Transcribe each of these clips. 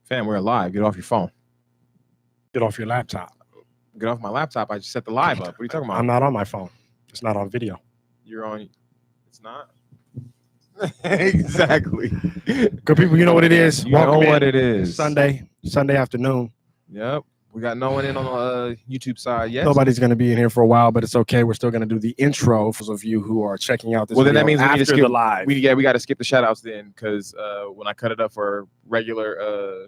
Fam, we're live. Get off your phone. Get off your laptop. Get off my laptop. I just set the live up. What are you talking about? I'm not on my phone. It's not on video. You're on. It's not. Exactly. Good people, you know what it is. You know what it is. It's Sunday afternoon. Yep. We got no one in on the YouTube side yet. Nobody's going to be in here for a while, but it's okay. We're still going to do the intro for those of you who are checking out this Well, then video that means we need to after skip the live. We got to skip the shout outs then, because when I cut it up for regular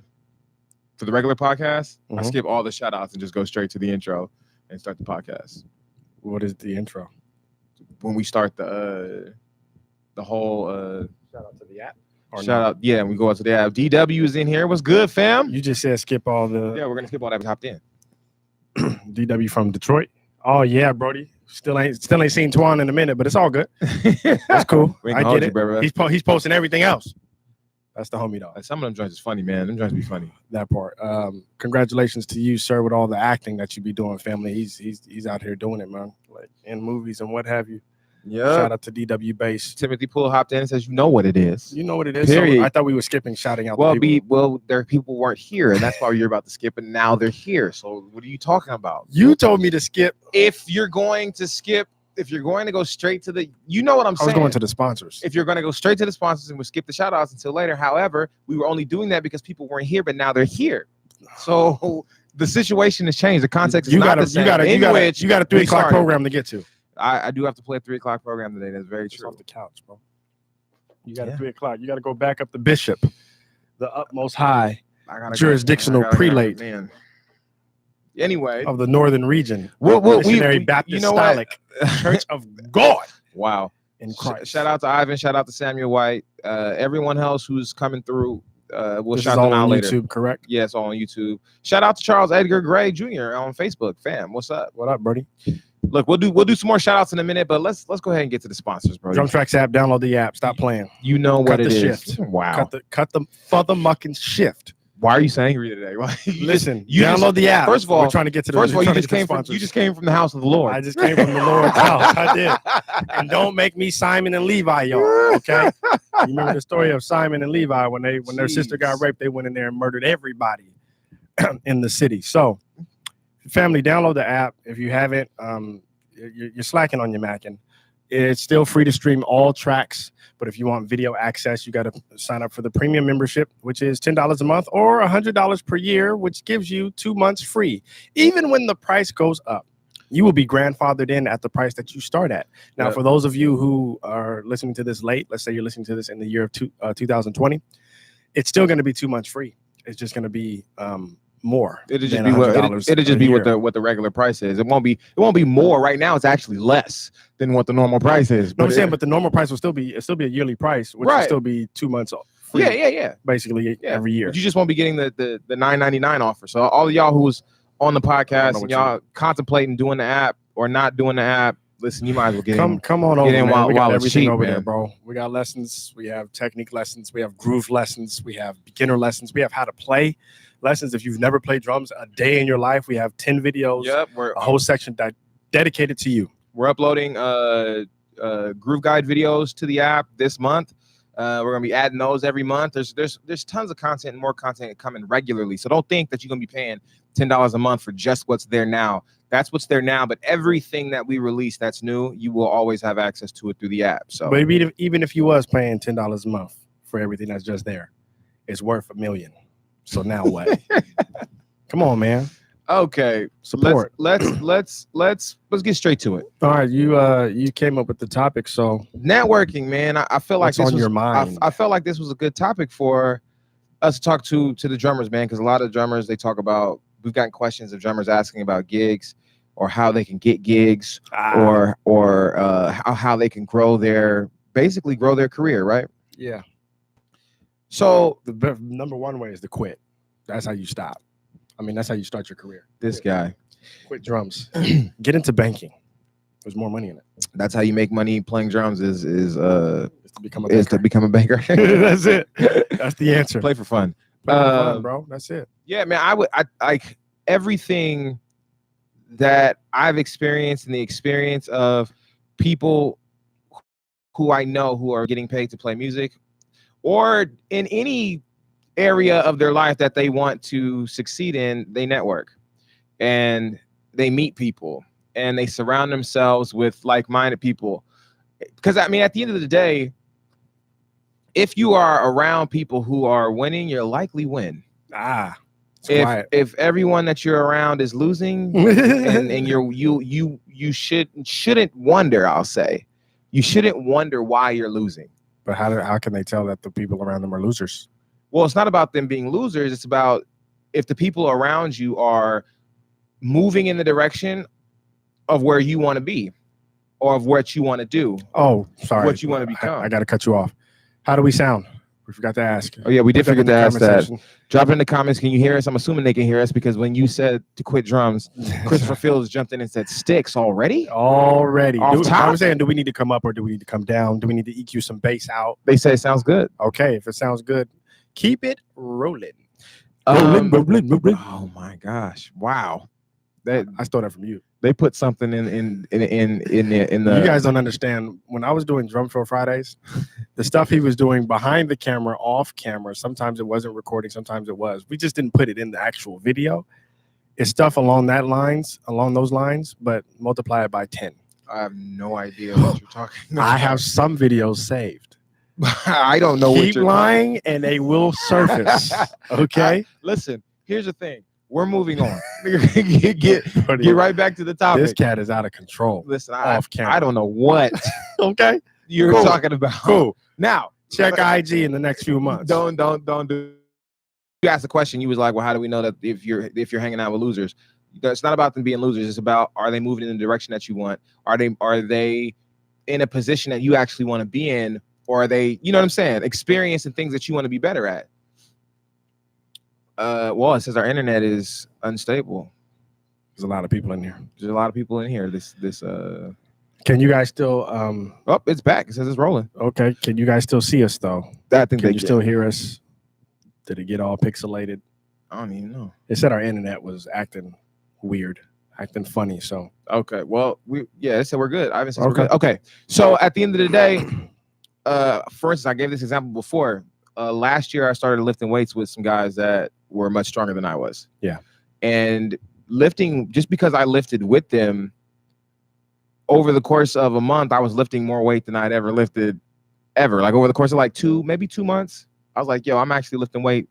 for the regular podcast, I skip all the shout outs and just go straight to the intro and start the podcast. What is the intro? When we start the whole Shout out to the app. Shout out, yeah, we go out to the app. DW is in here. What's good, fam? You just said skip all the. Yeah, we're gonna skip all that. We hopped in. DW from Detroit. Oh yeah, Brody. Still ain't seen Twan in a minute, but it's all good. That's cool. I get it. You, he's posting everything else. That's the homie dog. Some of them joints is funny, man. Them joints be funny. That part. Congratulations to you, sir, with all the acting that you be doing, family. He's out here doing it, man. Like in movies and what have you. Yeah. Shout out to DW Base. Timothy Poole hopped in and says, "You know what it is." You know what it is. Period. So I thought we were skipping shouting out. Their people weren't here, and that's why you're about to skip, and now they're here. So what are you talking about? You told me to skip. If you're going to skip, if you're going to go straight to the, you know what I'm saying. I was going to the sponsors. If you're going to go straight to the sponsors and we'll skip the shout outs until later. However, we were only doing that because people weren't here, but now they're here. So the situation has changed. The context is not the same. You got a 3 o'clock program to get to. I do have to play a 3 o'clock program today. That's very true. Off the couch, bro. You got a 3 o'clock. You got to go back up the bishop, the utmost high jurisdictional prelate. Man. Anyway, of the northern region, Missionary Baptist Church of God. Wow. In Christ. Shout out to Ivan. Shout out to Samuel White. Everyone else who's coming through. We'll shout them out later. YouTube, correct? Yes, all on YouTube. Shout out to Charles Edgar Gray Jr. on Facebook. Fam, what's up? What up, buddy? Look, we'll do some more shout outs in a minute, but let's go ahead and get to the sponsors, bro. Drum Tracks app, download the app. Stop playing. You know what it is. Shift. Wow. Cut the motherfucking shift. Why are you so angry today? Listen, download the app. First of all, we're trying to get to the. First of all, you just came from the house of the Lord. I just came from the Lord's house. I did. And don't make me Simon and Levi, y'all. Okay. You remember the story of Simon and Levi when their sister got raped? They went in there and murdered everybody in the city. So, family, download the app if you haven't. You're slacking on your Mackin. It's still free to stream all tracks, but if you want video access, you got to sign up for the premium membership, which is $10 a month or $100 per year, which gives you 2 months free. Even when the price goes up, you will be grandfathered in at the price that you start at. Now, for those of you who are listening to this late, let's say you're listening to this in the year of 2020, it's still going to be 2 months free. It's just going to be more. It'll just be what the regular price is. It won't be more. Right now, it's actually less than what the normal price is. No, I'm saying, but the normal price will still be a yearly price, which will still be 2 months free. Yeah. Basically, every year. But you just won't be getting the $9.99 offer. So all of y'all who's on the podcast and y'all contemplating doing the app or not doing the app, listen, you might as well get in. Come on over, man. While we got it's everything cheap, over man. there, bro. We got lessons. We have technique lessons. We have groove lessons. We have beginner lessons. We have how to play lessons. If you've never played drums a day in your life, we have 10 videos. Yep, a whole section dedicated to you. We're uploading groove guide videos to the app this month. We're gonna be adding those every month. There's tons of content and more content coming regularly. So don't think that you're gonna be paying $10 a month for just what's there now. That's what's there now, but everything that we release that's new, you will always have access to it through the app. So, but even if you was paying $10 a month for everything that's just there, it's worth $1 million. So now what? Come on, man. Okay, support. Let's get straight to it. All right, you came up with the topic, so networking, man. I feel like this on your mind. I felt like this was a good topic for us to talk to the drummers, man, because a lot of drummers, they talk about. We've gotten questions of drummers asking about gigs or how they can get gigs or how they can grow their career, right? Yeah. So the number one way is to quit. That's how you stop. I mean, that's how you start your career. This guy. Quit drums. Get into banking. There's more money in it. That's how you make money playing drums is to become a banker. That's it. That's the answer. Play for fun. Bro. That's it. Yeah, man. I like everything that I've experienced and the experience of people who I know who are getting paid to play music, or in any area of their life that they want to succeed in, they network and they meet people and they surround themselves with like-minded people. Because I mean, at the end of the day, if you are around people who are winning, you'll likely win. If everyone that you're around is losing, and you shouldn't wonder. I'll say, you shouldn't wonder why you're losing. But how can they tell that the people around them are losers? Well, it's not about them being losers. It's about if the people around you are moving in the direction of where you want to be or of what you want to do. Oh, sorry. What you want to become. I got to cut you off. How do we sound? We forgot to ask. Oh, yeah, we did forget to ask that. Drop it in the comments. Can you hear us? I'm assuming they can hear us because when you said to quit drums, Christopher Fields jumped in and said, sticks already? I'm saying, do we need to come up or do we need to come down? Do we need to EQ some bass out? They say it sounds good. Okay, if it sounds good, keep it rolling. Rolling. Oh, my gosh. Wow. I stole that from you. They put something in the. You guys don't understand. When I was doing Drum Show Fridays, the stuff he was doing behind the camera, off camera, sometimes it wasn't recording, sometimes it was. We just didn't put it in the actual video. It's stuff along those lines, but multiply it by 10. I have no idea what you're talking about. I have some videos saved. I don't know. Keep lying, and they will surface. Okay. Listen. Here's the thing. We're moving on. get right back to the topic. This cat is out of control. Listen, off camera. I don't know what okay you're talking about. Cool. Now check IG in the next few months. Don't do. You asked a question. You was like, well, how do we know that if you're hanging out with losers? It's not about them being losers. It's about, are they moving in the direction that you want? Are they in a position that you actually want to be in? Or are they, you know what I'm saying, experiencing things that you want to be better at? Well, it says our internet is unstable. There's a lot of people in here. There's a lot of people in here. Can you guys still Oh, it's back. It says it's rolling. Okay. Can you guys still see us though? I think Can you still hear us? Did it get all pixelated? I don't even know. It said our internet was acting weird, acting funny. So okay. Well, it said we're good. Ivan says we're good. Okay. So at the end of the day, for instance, I gave this example before. Last year I started lifting weights with some guys that were much stronger than I was. Yeah. And lifting, just because I lifted with them, over the course of a month, I was lifting more weight than I'd ever lifted ever. Like over the course of like 2 months, I was like, yo, I'm actually lifting weight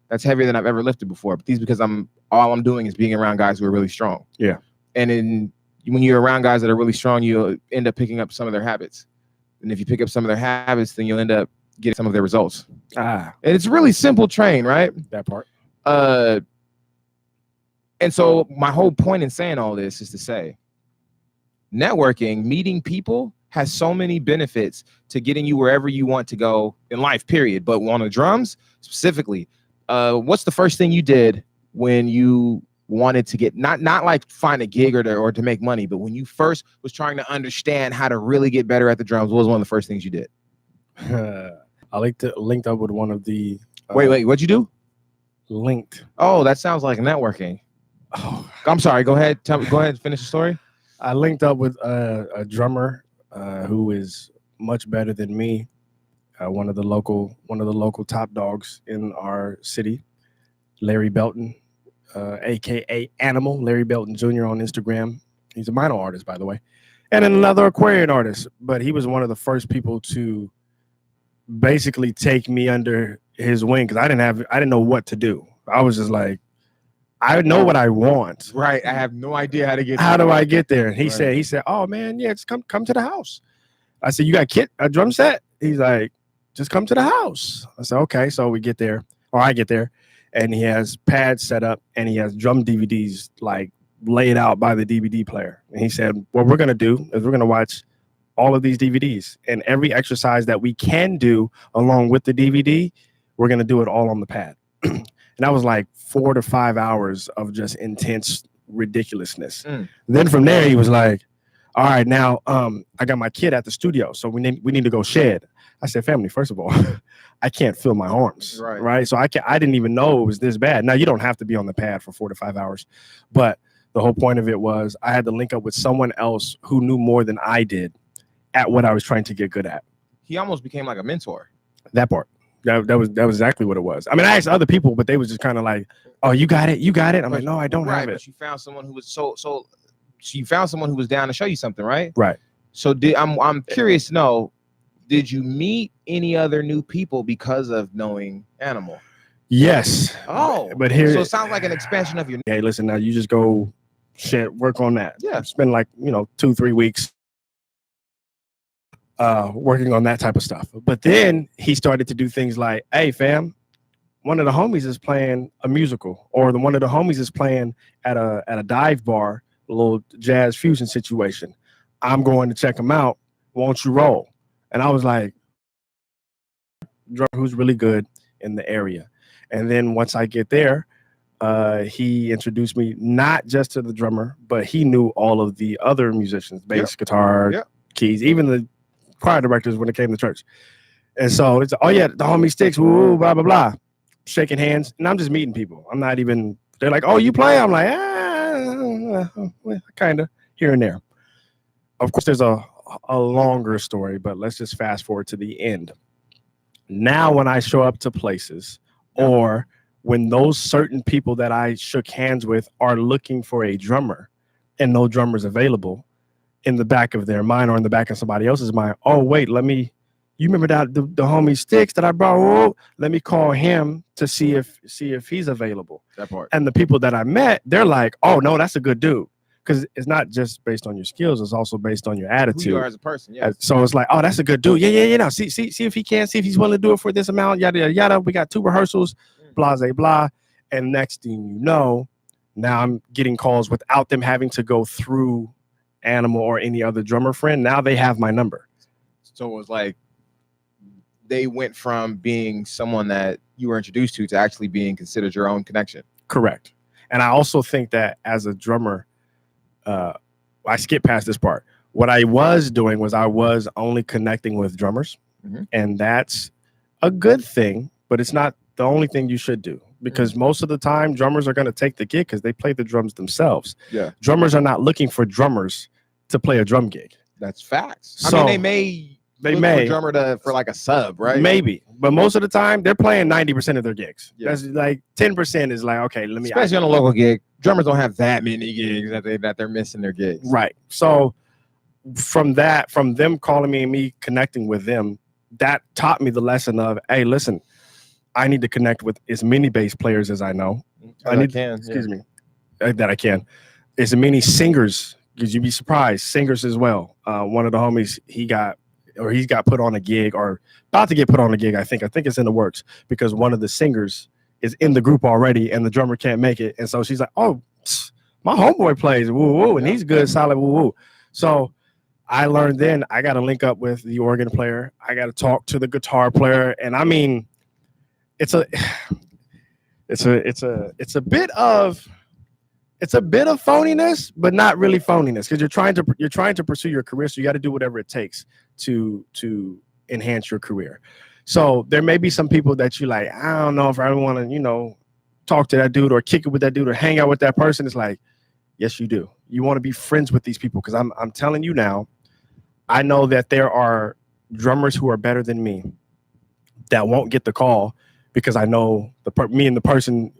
that's heavier than I've ever lifted before. But these because all I'm doing is being around guys who are really strong. Yeah. And when you're around guys that are really strong, you'll end up picking up some of their habits. And if you pick up some of their habits, then you'll end up getting some of their results. And it's a really simple train, right? That part. And so my whole point in saying all this is to say, networking, meeting people has so many benefits to getting you wherever you want to go in life, period. But on the drums specifically, what's the first thing you did when you wanted to get, not like find a gig or to make money, but when you first was trying to understand how to really get better at the drums, what was one of the first things you did? I linked up with one of the wait, what'd you do? Linked. Oh, that sounds like networking. Oh, I'm sorry. Go ahead. Go ahead and finish the story. I linked up with a drummer who is much better than me. One of the local top dogs in our city, Larry Belton, aka Animal, Larry Belton Jr. on Instagram. He's a minor artist, by the way, and another Aquarian artist. But he was one of the first people to basically take me under his wing because I didn't know what to do. I was just like, I know what I want. Right. I have no idea how to get there. How do I get there? And he said, oh man, yeah, just come to the house. I said, you got a drum set? He's like, just come to the house. I said, okay. So we get there, or I get there, and he has pads set up and he has drum DVDs like laid out by the DVD player. And he said, what we're gonna do is we're gonna watch all of these DVDs, and every exercise that we can do along with the DVD, we're going to do it all on the pad. And that was like 4 to 5 hours of just intense ridiculousness. Then from there, he was like, all right, now I got my kid at the studio, so we need to go shed. I said, family, first of all, I can't feel my arms, right? So I didn't even know it was this bad. Now, you don't have to be on the pad for 4 to 5 hours, but the whole point of it was I had to link up with someone else who knew more than I did at what I was trying to get good at. He almost became like a mentor. That part. That was exactly what it was. I mean, I asked other people, but they was just kind of like, "Oh, you got it, you got it." I'm like, "No, I don't have it." But you found someone who was so you found someone who was down to show you something, right? Right. So I'm curious to know, did you meet any other new people because of knowing Animal? Yes. Oh, but here, so it sounds like an expansion of your. Hey, listen, now you just go work on that. Yeah. Spend like 2-3 weeks working on that type of stuff. But then he started to do things like, "Hey, fam, one of the homies is playing a musical, or one of the homies is playing at a dive bar, a little jazz fusion situation. I'm going to check him out. Won't you roll?" And I was like, drummer who's really good in the area. And then once I get there, he introduced me not just to the drummer, but he knew all of the other musicians, bass, guitar, keys, even the choir directors when it came to church. And so it's, "Oh yeah, the homie Sticks, woo, blah, blah, blah." Shaking hands, and I'm just meeting people. I'm not even, they're like, "Oh, you play?" I'm like, kind of here and there. Of course, there's a longer story, but let's just fast forward to the end. Now, when I show up to places, or when those certain people that I shook hands with are looking for a drummer and no drummer's available, in the back of their mind or in the back of somebody else's mind, "Oh, wait, you remember that the homie Sticks that I brought? Oh, let me call him to see if he's available." That part. And the people that I met, they're like, "Oh, no, that's a good dude." Because it's not just based on your skills, it's also based on your attitude. Who you are as a person, yeah. So it's like, "Oh, that's a good dude. Yeah. Now see if he can, see if he's willing to do it for this amount, yada, yada, yada. We got 2 rehearsals, blah, blah, blah." And next thing you know, now I'm getting calls without them having to go through Animal or any other drummer friend. Now they have my number. So it was like they went from being someone that you were introduced to actually being considered your own connection. Correct. And I also think that as a drummer, I skip past this part. What I was doing was I was only connecting with drummers, and that's a good thing, but it's not the only thing you should do, because most of the time drummers are going to take the gig because they play the drums themselves. Yeah. Drummers are not looking for drummers to play a drum gig. That's facts. So, I mean, they may a drummer for like a sub, right? Maybe, but most of the time they're playing 90% of their gigs. Yeah. That's like 10% is like, okay, let me. Especially on a local gig, drummers don't have that many gigs that they're missing their gigs. Right. So from them calling me and me connecting with them, that taught me the lesson of, hey, listen, I need to connect with as many bass players as I know. Excuse me, that I can. As many singers, because you'd be surprised, singers as well. One of the homies, he's got put on a gig, or about to get put on a gig. I think it's in the works, because one of the singers is in the group already and the drummer can't make it. And so she's like, "Oh, my homeboy plays, woo woo, and he's good, solid, woo woo." So I learned then I got to link up with the organ player. I got to talk to the guitar player. And I mean, it's a bit of phoniness, but not really phoniness, because you're trying to pursue your career. So you got to do whatever it takes to enhance your career. So there may be some people that you like, I don't know if I want to, talk to that dude or kick it with that dude or hang out with that person. It's like, yes, you do. You want to be friends with these people, because I'm telling you now, I know that there are drummers who are better than me that won't get the call, because I know the person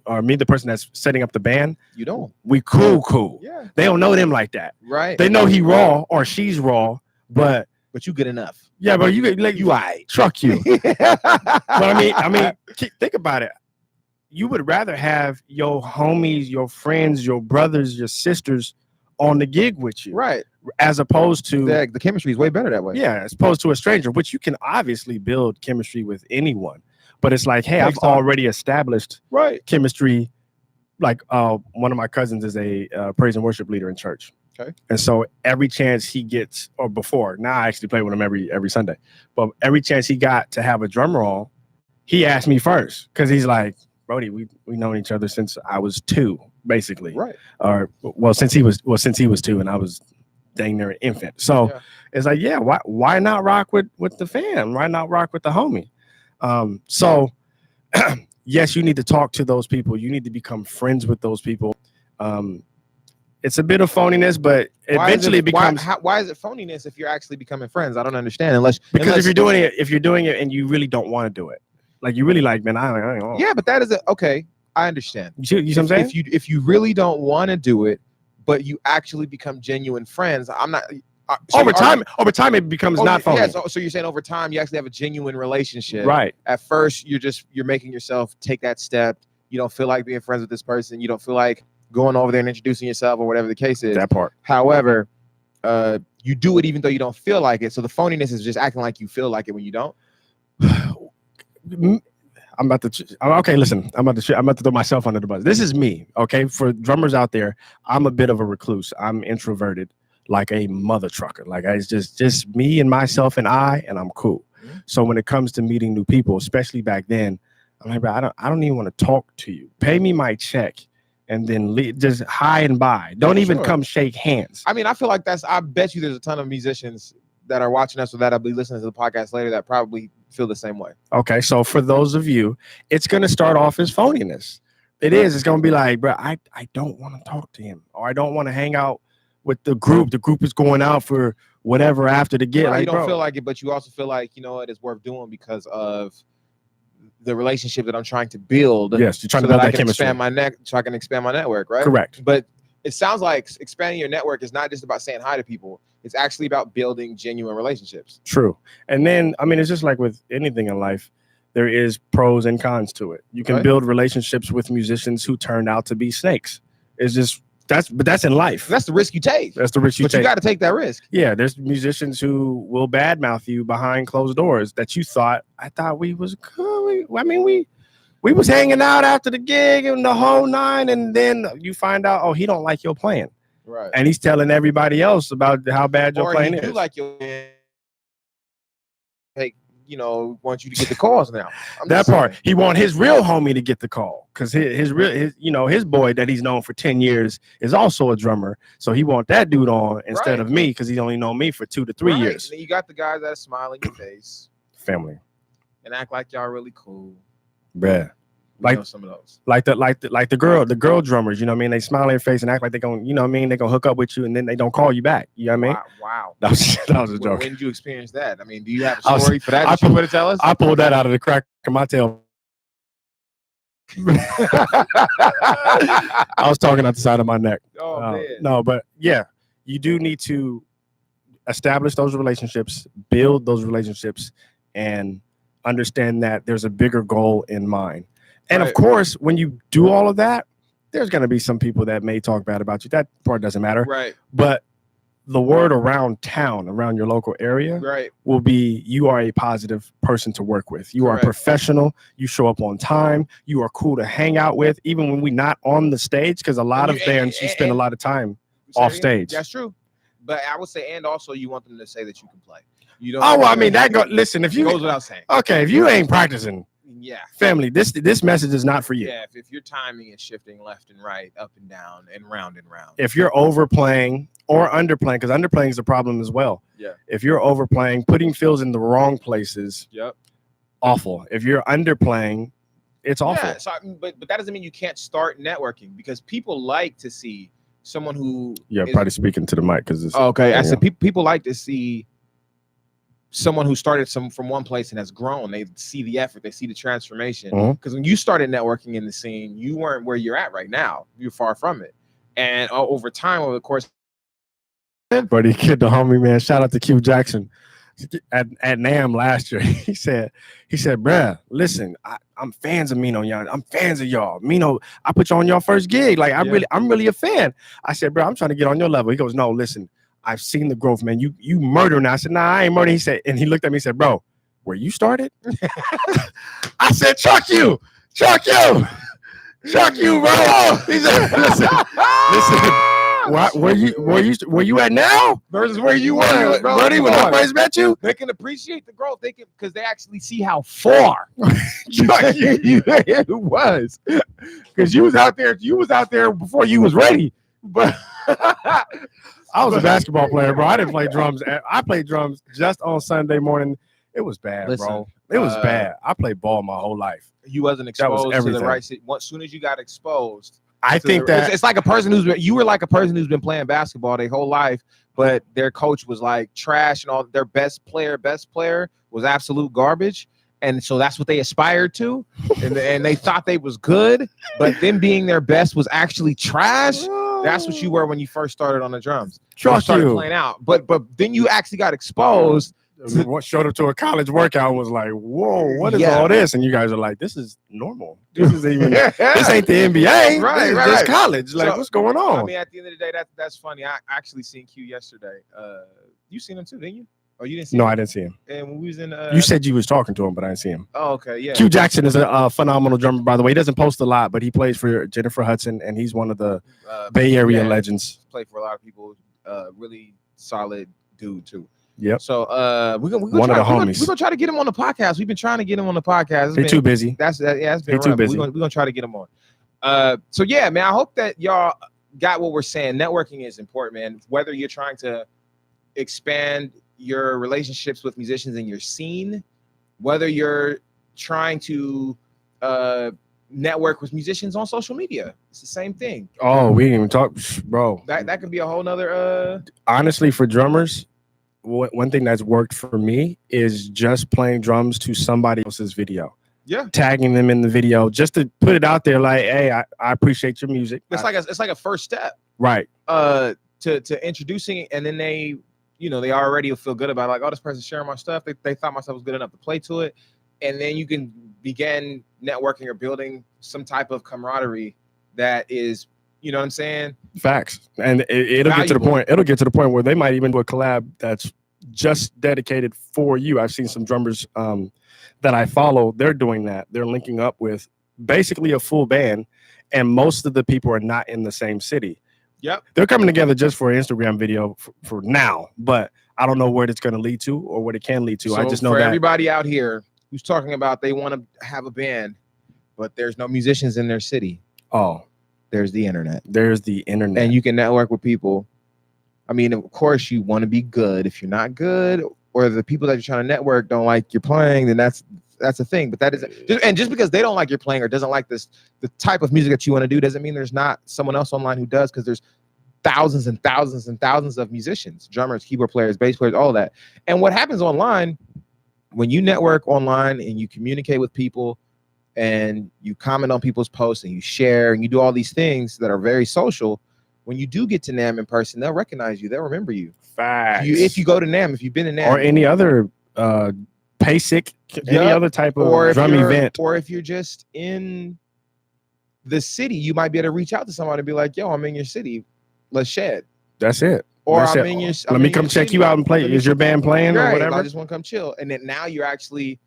that's setting up the band. You don't. We cool. Yeah. They don't know them like that. Right. They know he raw or she's raw, but you good enough. Yeah, but you like you truck you. But I mean, think about it. You would rather have your homies, your friends, your brothers, your sisters on the gig with you, right? As opposed to the chemistry is way better that way. Yeah, as opposed to a stranger, which you can obviously build chemistry with anyone. But it's like, hey, I've already established chemistry. Like one of my cousins is a praise and worship leader in church. Okay. And so every chance he gets, or before, now I actually play with him every Sunday, but every chance he got to have a drummer on, he asked me first, because he's like, Brody, we've known each other since I was 2, basically. Right. Or since he was 2 and I was dang near an infant. So it's like, yeah, why not rock with the fam? Why not rock with the homie? So yes, you need to talk to those people. You need to become friends with those people. It's a bit of phoniness, but eventually it becomes. Why is it phoniness if you're actually becoming friends? I don't understand. If you're doing it and you really don't want to do it. Like you really like, man, I don't know. Yeah, but that is okay. I understand. You see what I'm saying? If you really don't want to do it, but you actually become genuine friends, I'm not. So over time, it becomes not phony. Yeah, so you're saying over time, you actually have a genuine relationship. Right. At first, you're making yourself take that step. You don't feel like being friends with this person. You don't feel like going over there and introducing yourself or whatever the case is. That part. However, you do it even though you don't feel like it. So the phoniness is just acting like you feel like it when you don't. I'm about to. Okay, listen. I'm about to throw myself under the bus. This is me. Okay, for drummers out there, I'm a bit of a recluse. I'm introverted, like a mother trucker. Like it's just me and myself and I'm cool. Mm-hmm. So when it comes to meeting new people, especially back then, I'm like, bro, I don't even want to talk to you. Pay me my check, and then just hi and bye. Don't even come shake hands. I mean, I feel like I bet you there's a ton of musicians that are watching us or that'll be listening to the podcast later that probably feel the same way. Okay, so for those of you, it's going to start off as phoniness. It's going to be like, bro, I don't want to talk to him, or I don't want to hang out with the group. The group is going out for whatever after the gig. Right, like, you don't feel like it, but you also feel like, you know what, it's worth doing because of the relationship that I'm trying to build. Yes, you're trying to build that chemistry. So I can expand my network, right? Correct. But it sounds like expanding your network is not just about saying hi to people. It's actually about building genuine relationships. True. And then, I mean, it's just like with anything in life, there is pros and cons to it. You can build relationships with musicians who turned out to be snakes. It's just, that's in life. That's the risk you take. That's the risk you take. But you got to take that risk. Yeah, there's musicians who will badmouth you behind closed doors that you thought, I thought we was cool. We was hanging out after the gig and the whole nine, and then you find out, oh, he don't like your playing. Right. And he's telling everybody else about how bad your playing is. Or he do like your want you to get the calls now. That part. He want his real homie to get the call because his boy that he's known for 10 years is also a drummer. So he want that dude on instead of me because he only known me for 2 to 3 years. And you got the guys that smile in your face. Family. And act like y'all really cool. Bruh. Like some of those, like the girl drummers, you know what I mean? They smile in your face and act like they're gonna, you know what I mean? They're gonna hook up with you and then they don't call you back. You know what I mean? Wow. That was a joke. When did you experience that? I mean, do you have a story for that you want to tell us? I pulled that out of the crack of my tail. I was talking out the side of my neck. Oh man. No, but yeah, you do need to establish those relationships, build those relationships, and understand that there's a bigger goal in mind. And of course, when you do all of that, there's going to be some people that may talk bad about you. That part doesn't matter. Right. But the word around town, around your local area, will be you are a positive person to work with. You are a professional. You show up on time. You are cool to hang out with, even when we're not on the stage, because a lot of bands, you spend a lot of time off stage. That's true. But I would say, and also you want them to say that you can play. You don't. Oh, well, I mean, listen, if you goes without saying. Okay, if you ain't practicing. Yeah, family, this message is not for you. Yeah, if your timing is shifting left and right, up and down, and round and round. If you're overplaying or underplaying, because underplaying is a problem as well. Yeah. If you're overplaying, putting fills in the wrong places. Yep. Awful. If you're underplaying, it's awful. Yeah. So, but that doesn't mean you can't start networking because people like to see someone who. Yeah, probably speaking to the mic because it's okay. I said people like to see someone who started from one place and has grown. They see the effort, they see the transformation. Because when you started networking in the scene, you weren't where you're at right now. You're far from it. And over time, over the course, buddy, kid, the homie, man. Shout out to Q Jackson at NAMM last year. He said, bruh, listen, I'm fans of Mino, y'all. I'm fans of y'all. Mino, I put you on your first gig. Like I'm really a fan. I said, bro, I'm trying to get on your level. He goes, no, listen. I've seen the growth, man. You murdering. I said, nah, I ain't murdering. He said, and he looked at me and said, bro, where you started? I said, chuck you, bro. He said, listen, where you at now versus where you were, bro. Buddy, when I first met you, they can appreciate the growth. They can because they actually see how far it was. Because you was out there before you was ready, but. I was a basketball player, bro. I didn't play drums. I played drums just on Sunday morning. It was bad, bro. It was bad. I played ball my whole life. You wasn't exposed to the right. As soon as you got exposed, I think that it's like a person you were like a person who's been playing basketball their whole life, but their coach was like trash and all. Their best player was absolute garbage. and so that's what they aspired to, and they thought they was good, but them being their best was actually trash. That's what you were when you first started on the drums. You started playing out, but then you actually got exposed. What showed up to a college workout was like, whoa, what is all this? And you guys are like, this is normal. This is even this ain't the NBA. Right, this is right, just right. college. Like, So, what's going on? I mean, at the end of the day, that's funny. I actually seen Q yesterday. You seen him too, didn't you? Oh, you didn't see him? No, I didn't see him. And when we was in You said you was talking to him, but I didn't see him. Oh, okay, yeah. Q Jackson is a phenomenal drummer, by the way. He doesn't post a lot, but he plays for Jennifer Hudson, and he's one of the Bay Area legends. Played for a lot of people. Really solid dude too. Yep. So we're gonna one of the homies. We're gonna try to get him on the podcast. We've been trying to get him on the podcast. He's too busy. That's been too busy. We're gonna try to get him on. So yeah, man. I hope that y'all got what we're saying. Networking is important, man. Whether you're trying to expand your relationships with musicians in your scene, whether you're trying to network with musicians on social media, it's the same thing. Oh, we didn't even talk, bro. That could be a whole nother. Honestly, for drummers, one thing that's worked for me is just playing drums to somebody else's video. Yeah, tagging them in the video just to put it out there. Like, hey, I appreciate your music. It's like a first step, right? To introducing it, and then they already feel good about it, like, oh, this person's sharing my stuff. They thought my stuff was good enough to play to it, and then you can begin networking or building some type of camaraderie that is, you know what I'm saying? Facts. And it'll get to the point. It'll get to the point where they might even do a collab that's just dedicated for you. I've seen some drummers that I follow. They're doing that. They're linking up with basically a full band, and most of the people are not in the same city. Yep. They're coming together just for an Instagram video for now, but I don't know where it's going to lead to or what it can lead to. So I just know for that everybody out here who's talking about they want to have a band, but there's no musicians in their city. Oh, there's the internet. There's the internet. And you can network with people. I mean, of course, you want to be good. If you're not good, or the people that you're trying to network don't like your playing, then that's a thing. But that isn't, and just because they don't like your playing or doesn't like the type of music that you want to do, doesn't mean there's not someone else online who does, because there's thousands and thousands and thousands of musicians, drummers, keyboard players, bass players, all that. And what happens online, when you network online and you communicate with people and you comment on people's posts and you share and you do all these things that are very social, when you do get to NAMM in person, they'll recognize you. They'll remember you. Facts. If you go to NAMM, if you've been to NAMM. Or any other PASIC, any other type of drum event. Or if you're just in the city, you might be able to reach out to somebody and be like, yo, I'm in your city. Let's shed. That's it. Or That's I'm in your. Let me come check you out and play. Is your band playing or whatever? I just want to come chill. And then now you're actually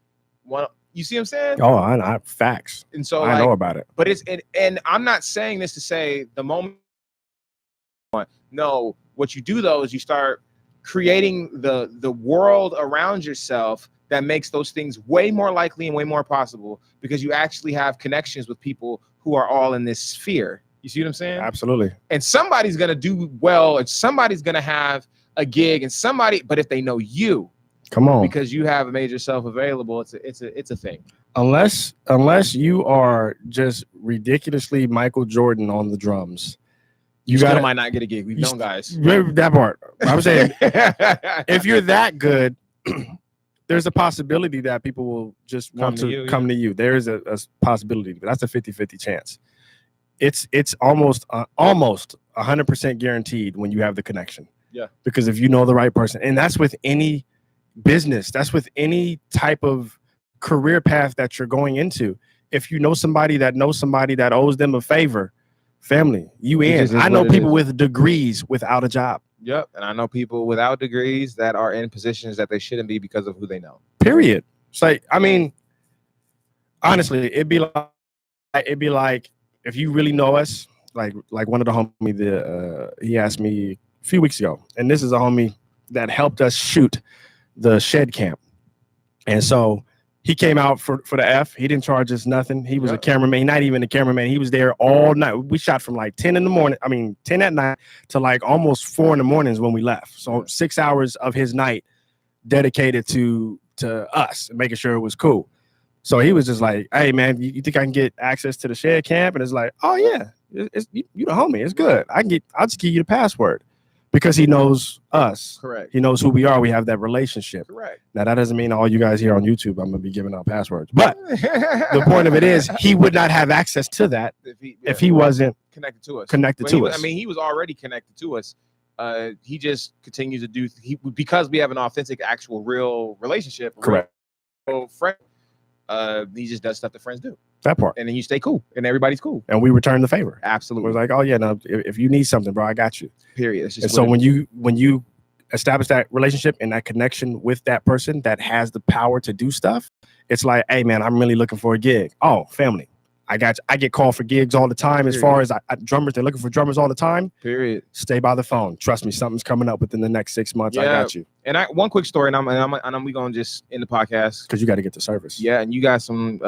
you see what I'm saying? Oh, I facts. And so I know about it. But and I'm not saying this to say the moment. No, what you do though is you start creating the world around yourself that makes those things way more likely and way more possible, because you actually have connections with people who are all in this sphere. You see what I'm saying? Absolutely. And somebody's gonna do well, and somebody's gonna have a gig, and but if they know you, come on, because you have made yourself available, it's a thing. Unless you are just ridiculously Michael Jordan on the drums, you might not get a gig. We've known guys. That part. I'm saying, if you're that good, there's a possibility that people will just want to come to you. There is a possibility, but that's a 50-50 chance. It's almost 100% guaranteed when you have the connection. Yeah. Because if you know the right person, and that's with any business, that's with any type of career path that you're going into. If you know somebody that owes them a favor, family, you in. I know people with degrees without a job. Yep. And I know people without degrees that are in positions that they shouldn't be because of who they know. Period. It's like, I mean, honestly, it'd be like if you really know us, like one of the homie, he asked me a few weeks ago, and this is a homie that helped us shoot the Shed Camp. And so he came out for the F. He didn't charge us nothing. He was a cameraman, not even a cameraman. He was there all night. We shot from like 10 at night to like almost 4 in the mornings when we left. So 6 hours of his night dedicated to us and making sure it was cool. So he was just like, hey, man, you think I can get access to the Shed Camp? And it's like, oh, yeah, you the homie. It's good. I'll just give you the password. because he knows us. Correct. He knows who we are. We have that relationship. Correct. Now, that doesn't mean all you guys here on YouTube, I'm going to be giving out passwords. But the point of it is he would not have access to that if he wasn't connected to us. I mean, he was already connected to us. He just continues to do because we have an authentic, actual, real relationship. Correct. Real friend. He just does stuff that friends do. That part. And then you stay cool, and everybody's cool. And we return the favor. Absolutely. We're like, oh yeah, no, if you need something, bro, I got you. Period. It's just and so when you establish that relationship and that connection with that person that has the power to do stuff, it's like, hey man, I'm really looking for a gig. Oh, family. I get called for gigs all the time. As far as drummers, they're looking for drummers all the time. Period. Stay by the phone. Trust me, something's coming up within the next 6 months. Yeah. I got you. And one quick story, and we gonna just end the podcast because you got to get to service. Yeah, and you got some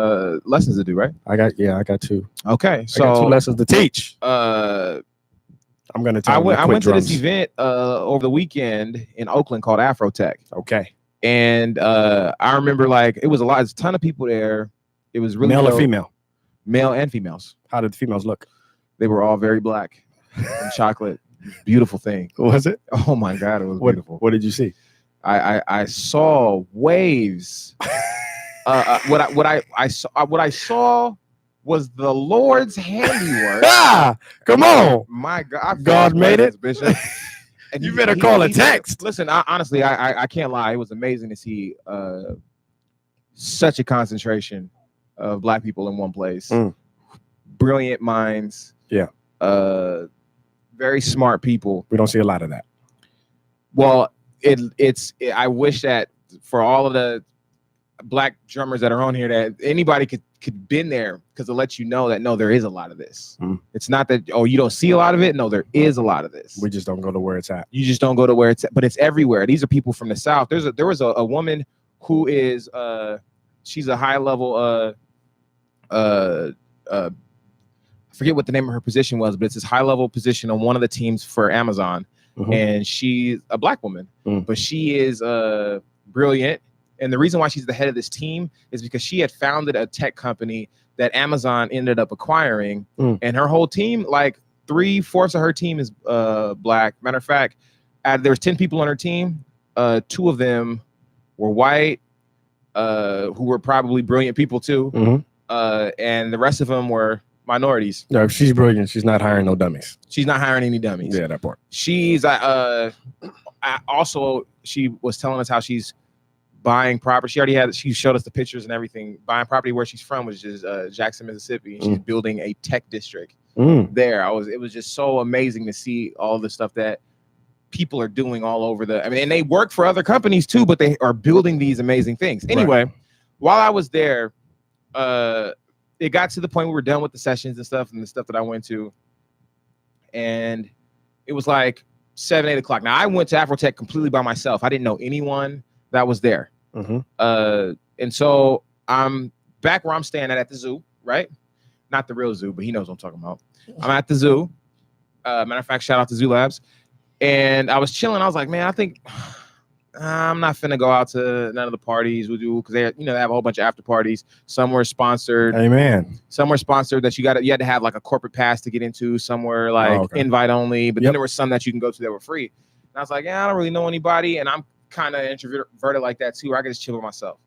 lessons to do, right? I got 2. Okay, so I got 2 lessons to teach. I'm gonna tell. I went to this event over the weekend in Oakland called AfroTech. Okay. And I remember it was a ton of people there. It was really male or female. Male and females. How did the females look? They were all very black and chocolate. Beautiful thing. Was it? Oh my God, it was beautiful. What did you see? I saw waves. What I saw was the Lord's handiwork. Come on. My God. God made it. Bishop. And you better call a text. Listen, honestly, I can't lie. It was amazing to see such a concentration of black people in one place. Brilliant minds. Yeah. Very smart people. We don't see a lot of that. Well, I wish that for all of the black drummers that are on here, that anybody could been there, because it lets you know that no, there is a lot of this. It's not that you don't see a lot of it. No, there is a lot of this. We just don't go to where it's at. You just don't go to where it's at, but it's everywhere. These are people from the South. There was a woman who is she's a high level I forget what the name of her position was, but it's this high level position on one of the teams for Amazon. And she's a black woman, but she is brilliant. And the reason why she's the head of this team is because she had founded a tech company that Amazon ended up acquiring. And her whole team, 3/4 of her team is black. Matter of fact, there was 10 people on her team. 2 of them were white, who were probably brilliant people too. And the rest of them were minorities. No, if she's brilliant, she's not hiring no dummies. She's not hiring any dummies. Yeah, that part. She's also, she was telling us how she's buying property. She showed us the pictures and everything, buying property where she's from, which is Jackson, Mississippi. And she's building a tech district there. It was just so amazing to see all the stuff that people are doing all over and they work for other companies too, but they are building these amazing things. Anyway, while I was there, it got to the point where we were done with the sessions and stuff, and the stuff that I went to, and it was 7, 8 o'clock. Now I went to AfroTech completely by myself. I didn't know anyone that was there. And so I'm back where I'm staying at the zoo, right? Not the real zoo, but he knows what I'm talking about. I'm at the zoo. Matter of fact, shout out to Zoo Labs. And I was chilling. I was like, man, I think I'm not finna go out to none of the parties we do, because they have a whole bunch of after parties. Some were sponsored. Amen. Some were sponsored that you had to have a corporate pass to get into. Some were invite only, but then there were some that you can go to that were free. And I was like, yeah, I don't really know anybody, and I'm kind of introverted like that too, where I can just chill with myself.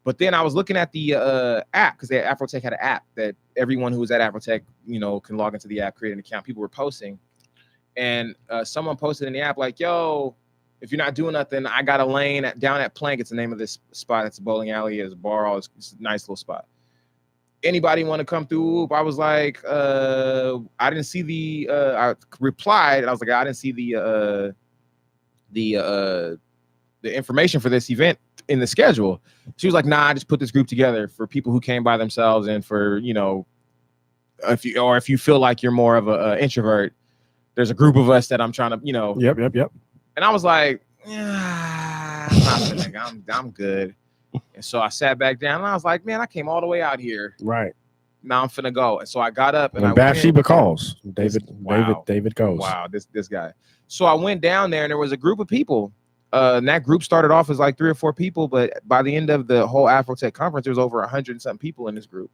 But then I was looking at the app, because AfroTech had an app that everyone who was at AfroTech, can log into the app, create an account. People were posting, and someone posted in the app yo, if you're not doing nothing, I got a lane down at Plank. It's the name of this spot. It's a bowling alley. It's a bar. It's a nice little spot. Anybody want to come through? I was like, I didn't see I replied, and I was like, I didn't see the information for this event in the schedule. She was like, nah, I just put this group together for people who came by themselves, and for, if you feel like you're more of an introvert, there's a group of us that I'm trying to, Yep. And I was like, yeah, I'm good. And so I sat back down, and I was like, man, I came all the way out here. Right. Now I'm finna go. And so I got up, and Bathsheba calls. David goes. Wow, this guy. So I went down there, and there was a group of people. And that group started off as 3 or 4 people, but by the end of the whole AfroTech conference, there was over 100 and something people in this group.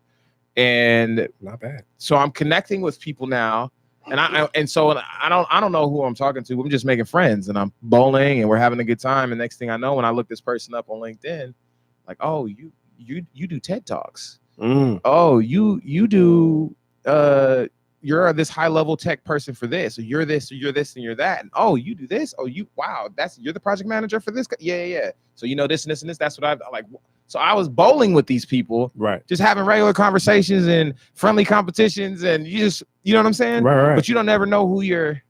And not bad. So I'm connecting with people now. And so I don't know who I'm talking to. I'm just making friends, and I'm bowling, and we're having a good time. And next thing I know, when I look this person up on LinkedIn, like, oh, you do TED Talks. Oh, you do you're this high level tech person for this, or you're this, or you're this, and you're that. And oh, you do this. Oh, wow, you're the project manager for this. Yeah. So you know this and this and this. That's what I like. So I was bowling with these people, right? Just having regular conversations and friendly competitions, and you know what I'm saying? Right. But you don't ever know who you're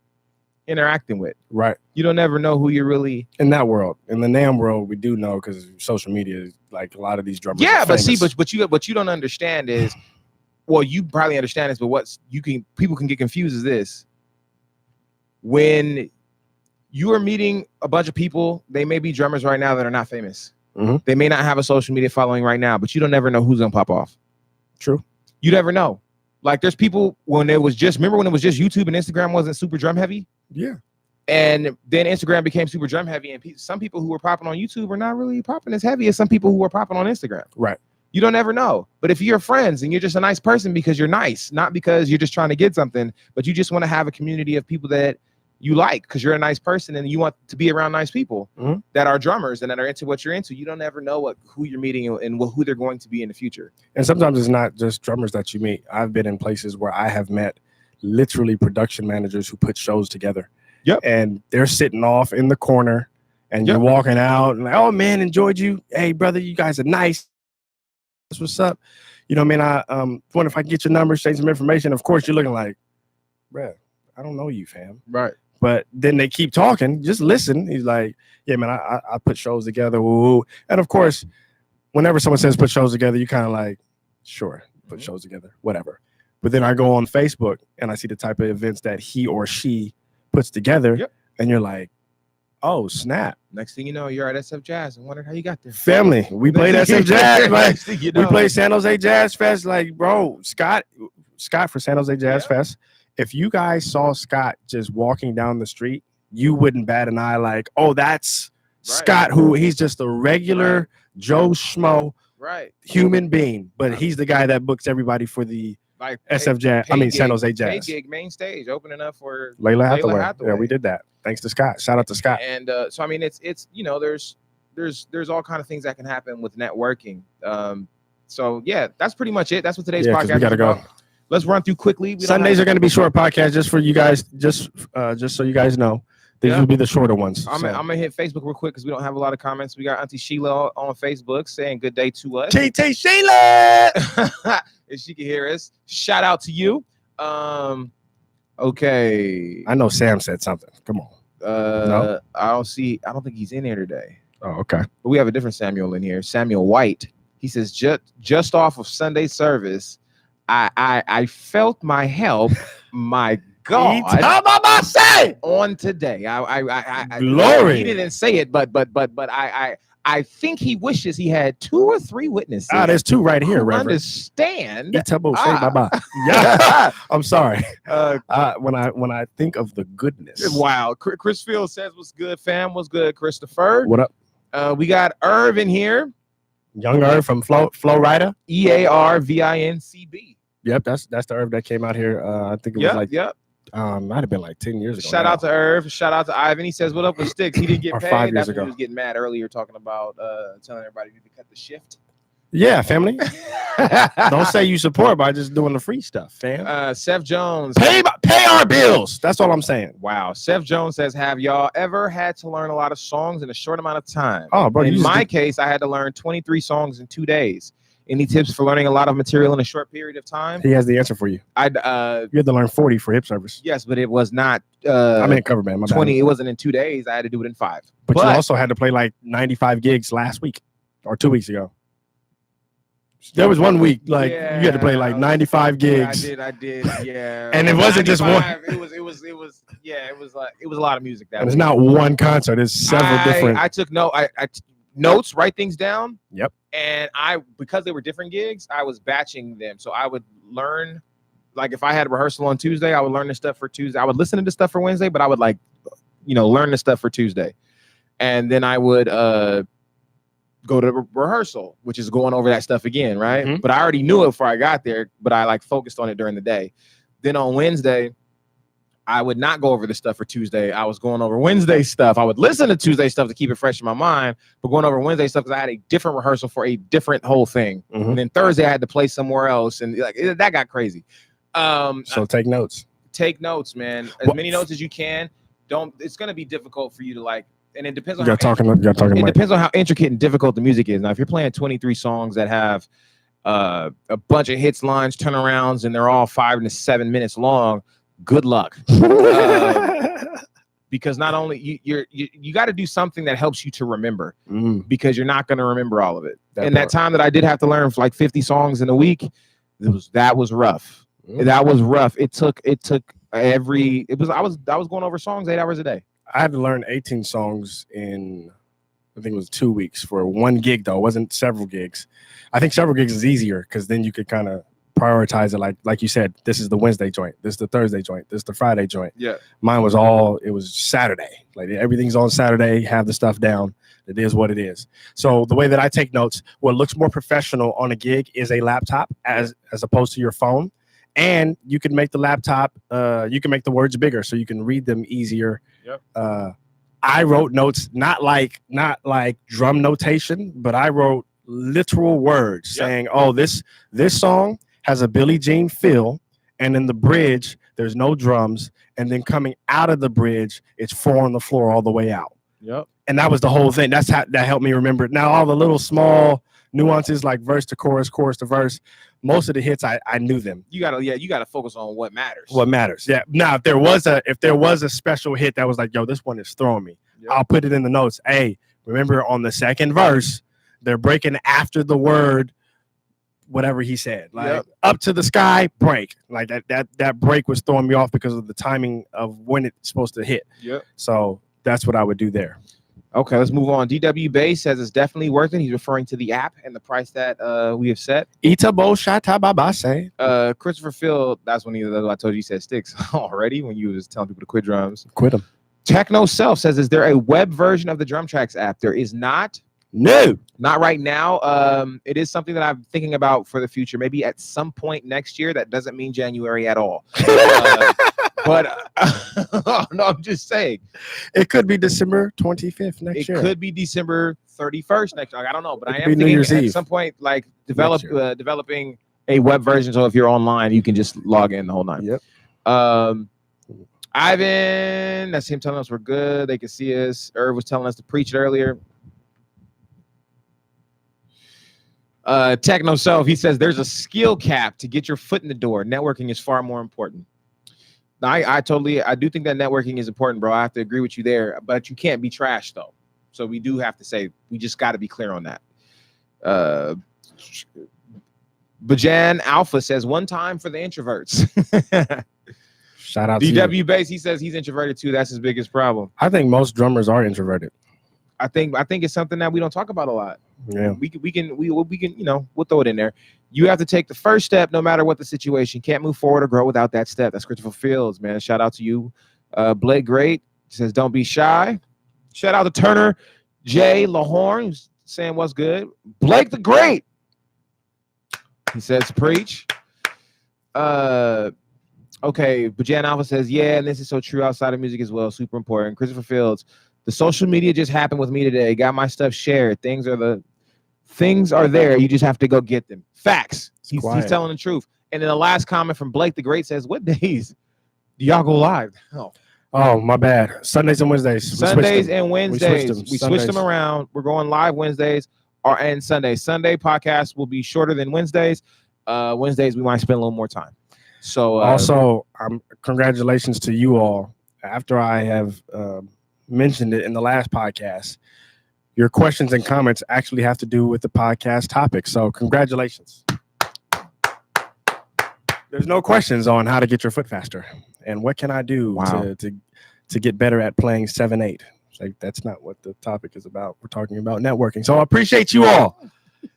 interacting with. Right. You don't ever know who you're really in that world. In the NAMM world, we do know because social media is like a lot of these drummers. Yeah, but see, but you don't understand is, well, you probably understand this, but people can get confused is this. When you are meeting a bunch of people, they may be drummers right now that are not famous. They may not have a social media following right now, but you don't ever know who's gonna pop off. True. You never know. Like there's people when it was just YouTube and Instagram wasn't super drum heavy. Yeah. And then Instagram became super drum heavy, and some people who were popping on YouTube are not really popping as heavy as some people who were popping on Instagram. Right. You don't ever know. But if you're friends and you're just a nice person because you're nice, not because you're just trying to get something, but you just want to have a community of people that you like because you're a nice person and you want to be around nice people that are drummers and that are into what you're into. You don't ever know who you're meeting and who they're going to be in the future. And sometimes it's not just drummers that you meet. I've been in places where I have met literally production managers who put shows together. Yep. And they're sitting off in the corner and you're walking out and like, oh man, enjoyed you. Hey brother, you guys are nice. That's what's up. You know what I mean? I wonder if I can get your number, say some information. Of course, you're looking like, bruh, I don't know you, fam. Right. But then they keep talking. Just listen. He's like, yeah, man, I put shows together. Woo. And of course, whenever someone says put shows together, you kind of like, sure, put shows together, whatever. But then I go on Facebook and I see the type of events that he or she puts together. And you're like, oh, snap. Next thing you know, you're at SF Jazz and wondered how you got there. Family. We played SF Jazz. Like, we played San Jose Jazz Fest. Like, bro, Scott for San Jose Jazz Fest. If you guys saw Scott just walking down the street, you wouldn't bat an eye like, oh, that's Scott, who he's just a regular Joe Schmo human being. But he's the guy that books everybody for the SF Jazz. San Jose Jazz. Gig main stage opening up for Layla Hathaway. Yeah, we did that. Thanks to Scott. Shout out to Scott. And so I mean, it's you know, there's all kind of things that can happen with networking. So yeah, that's pretty much it. That's what today's podcast. We gotta go. Let's run through quickly. Sundays are going to be short podcasts just for you guys, just so you guys know. These will be the shorter ones. I'm gonna hit Facebook real quick because we don't have a lot of comments. We got Auntie Sheila on Facebook saying good day to us. TT Sheila, if she can hear us, shout out to you. Okay. I know Sam said something. Come on. No? I don't think he's in here today. Oh, okay. But we have a different Samuel in here. Samuel White. He says just off of Sunday service, I felt my help. My God, on today. Glory. He didn't say it, but I think he wishes he had 2 or 3 witnesses. There's 2 right here, Reverend. Understand? Yeah. I'm sorry. When I think of the goodness. Wow. Chris Field says, "What's good, fam? What's good, Christopher? What up? We got Irv in here. Young Irv from Flow Rider. EARVINCB. Yep, that's the Irv that came out here. I think it was might have been like 10 years ago. Shout out to Irv. Shout out to Ivan. He says, "What up with Sticks?" He didn't get paid. 5 years ago. He was getting mad earlier talking about telling everybody to cut the shift. Yeah, family. Don't say you support by just doing the free stuff, fam. Seth Jones. Pay our bills. That's all I'm saying. Wow. Seth Jones says, "Have y'all ever had to learn a lot of songs in a short amount of time?" Oh, bro. In my case, I had to learn 23 songs in 2 days. Any tips for learning a lot of material in a short period of time? He has the answer for you. You had to learn 40 for hip service. Yes, but it was not. I mean, cover band. 20. It wasn't in 2 days. I had to do it in 5. But you also had to play like 95 gigs last week or 2 weeks ago. There was 1 week like you had to play like 95 gigs. I did. Yeah. And it wasn't just one. It was a lot of music. And it's not one concert. It's several different. I took notes, write things down. Yep. And because they were different gigs, I was batching them. So I would learn, like if I had a rehearsal on Tuesday, I would learn the stuff for Tuesday. I would listen to the stuff for Wednesday, but I would learn the stuff for Tuesday. And then I would go to rehearsal, which is going over that stuff again, right? But I already knew it before I got there, but I focused on it during the day. Then on Wednesday, I would not go over the stuff for Tuesday. I was going over Wednesday stuff. I would listen to Tuesday stuff to keep it fresh in my mind, but going over Wednesday stuff because I had a different rehearsal for a different whole thing. Mhm. And then Thursday I had to play somewhere else, and like that got crazy. So take notes. Take notes, man. As many notes as you can. Don't. It's gonna be difficult for you to like, and it depends on It depends on how intricate and difficult the music is. Now, if you're playing 23 songs that have a bunch of hits, lines, turnarounds, and they're all 5 to 7 minutes long, good luck. Because not only you got to do something that helps you to remember, because you're not going to remember all of it. That time that I did have to learn like 50 songs in a week, that was rough. That was rough. I was going over songs 8 hours a day. I had to learn 18 songs in, I think it was 2 weeks for one gig though. It wasn't several gigs. I think several gigs is easier because then you could kind of prioritize it. Like you said, this is the Wednesday joint, this is the Thursday joint, this is the Friday joint. Yeah. Mine was it was Saturday. Like everything's on Saturday, have the stuff down. It is what it is. So the way that I take notes, what looks more professional on a gig is a laptop as opposed to your phone. And you can make the laptop, you can make the words bigger so you can read them easier. Yep. I wrote notes, not like drum notation, but I wrote literal words saying, oh, this song has a Billie Jean feel, and in the bridge, there's no drums, and then coming out of the bridge, it's 4 on the floor all the way out. Yep. And that was the whole thing. That's how that helped me remember it. Now, all the little small nuances like verse to chorus, chorus to verse, most of the hits I knew them. You gotta focus on what matters. What matters. Yeah. Now, if there was a special hit that was like, yo, this one is throwing me, I'll put it in the notes. Hey, remember on the second verse, they're breaking after the word, whatever he said, like up to the sky, break. Like that break was throwing me off because of the timing of when it's supposed to hit. Yep. So that's what I would do there. Okay, let's move on. DW Bay says it's definitely worth it. He's referring to the app and the price that we have set. Itabo shata babase. Christopher Field, that's when I told you he said sticks already when you was telling people to quit drums. Quit them. Techno Self says, is there a web version of the Drum Tracks app? There is not. No, not right now. It is something that I'm thinking about for the future. Maybe at some point next year. That doesn't mean January at all. But no, I'm just saying. It could be December 25th next year. It could be December 31st next year. I don't know, but I am thinking at some point, like developing a web version. So if you're online, you can just log in the whole night. Yep. Ivan, that's him telling us we're good. They can see us. Irv was telling us to preach it earlier. Techno Self, he says there's a skill cap to get your foot in the door. Networking is far more important. Now, I do think that networking is important, bro. I have to agree with you there, but you can't be trash though. So we do have to say, we just got to be clear on that. Bajan Alpha says one time for the introverts. Shout out DW to you. Base, he says he's introverted too. That's his biggest problem. I think most drummers are introverted. I think it's something that we don't talk about a lot. Yeah. We can, we'll throw it in there. You have to take the first step no matter what the situation. Can't move forward or grow without that step. That's Christopher Fields, man. Shout out to you. Blake Great says, don't be shy. Shout out to Turner J. Lahorn, who's saying what's good. Blake the Great. He says, preach. Okay, Bajan Alpha says, yeah, and this is so true outside of music as well. Super important. Christopher Fields, the social media just happened with me today. Got my stuff shared. Things are there. You just have to go get them. Facts. He's telling the truth. And then the last comment from Blake the Great says, what days do y'all go live? Oh, my bad. Sundays and Wednesdays. Sundays and Wednesdays. We switched them around. We're going live Wednesdays and Sundays. Sunday podcast will be shorter than Wednesdays. Wednesdays, we might spend a little more time. So also, congratulations to you all. After I have mentioned it in the last podcast, your questions and comments actually have to do with the podcast topic. So congratulations. There's no questions on how to get your foot faster and what can I do to get better at playing 7/8. Like, that's not what the topic is about. We're talking about networking. So I appreciate you all.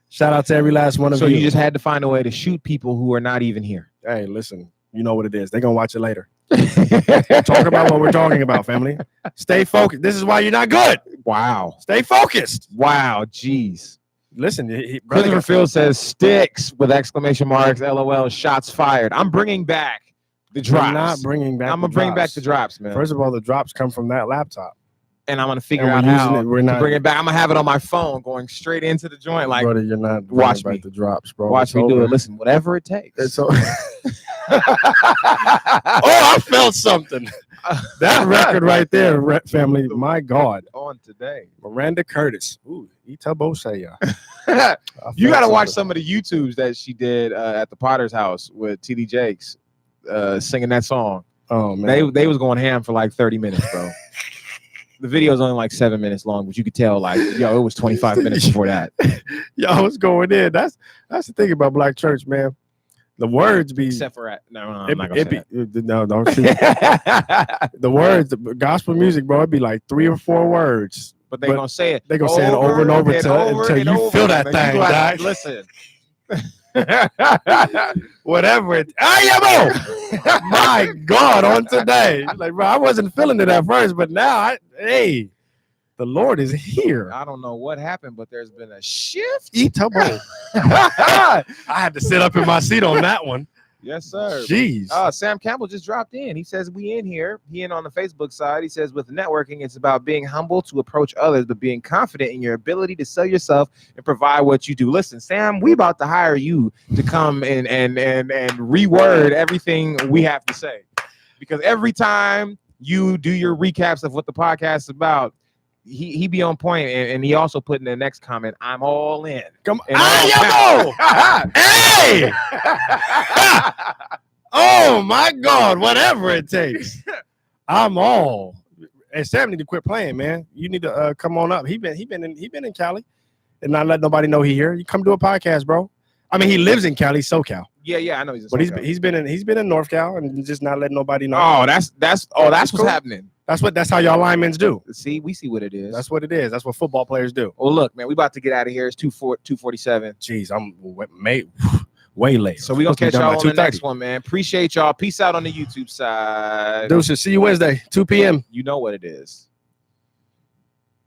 Shout out to every last one of you. So you just had to find a way to shoot people who are not even here. Hey, listen, you know what it is. They're going to watch it later. Talk about what we're talking about, family. Stay focused. This is why you're not good. Wow. Stay focused. Wow. Jeez. Listen, Christopher Field says sticks with exclamation marks. LOL. Shots fired. I'm bringing back The drops. We're not bringing back. I'm gonna bring back the drops, man. First of all, the drops come from that laptop, and I'm gonna figure and out we're how using it. We're to not. bring it back. I'm gonna have it on my phone, going straight into the joint. Like, brother, you're not. Watch bringing me. back the drops, bro. Watch It's me do over. it. Listen, whatever it takes. It's so. Oh, I felt something. That record right there, family. My God. On today, Miranda Curtis. Ooh, Itabo Saya. You got to watch some of the YouTubes that she did at the Potter's house with TD Jakes singing that song. Oh man, they was going ham for like 30 minutes, bro. The video is only like 7 minutes long, but you could tell like, yo, it was 25 minutes before that. Y'all was going in. That's the thing about Black church, man. The words be Except for no, I'm not gonna say that. No, don't see. The words, the gospel music, bro, it'd be like 3 or 4 words. But they're gonna say it. They're gonna say it over and over until you feel that thing, dog. Listen. Whatever it. My God, on today. Like, bro, I wasn't feeling it at first, but now the Lord is here. I don't know what happened, but there's been a shift. I had to sit up in my seat on that one. Yes, sir. Jeez. Sam Campbell just dropped in. He says, we in here. He in on the Facebook side. He says, with networking, it's about being humble to approach others, but being confident in your ability to sell yourself and provide what you do. Listen, Sam, we about to hire you to come and reword everything we have to say. Because every time you do your recaps of what the podcast is about, he be on point, and he also put in the next comment, I'm all in. Come on. Hey! Oh my God, whatever it takes. I'm all. And Sam need to quit playing, man. You need to come on up. He been in Cali and not let nobody know he here. You come do a podcast, bro. I mean, he lives in Cali, SoCal. Yeah, I know he's in but SoCal. he's been in North Cal and just not letting nobody know. Oh, that's what's cool. happening. That's how y'all linemen do. See, we see what it is. That's what it is. That's what football players do. Well, look, man, we about to get out of here. It's 2:47. Jeez, I'm way late. So we gonna catch y'all on the next one, man. Appreciate y'all. Peace out on the YouTube side. Deuces. See you Wednesday, 2 p.m. You know what it is.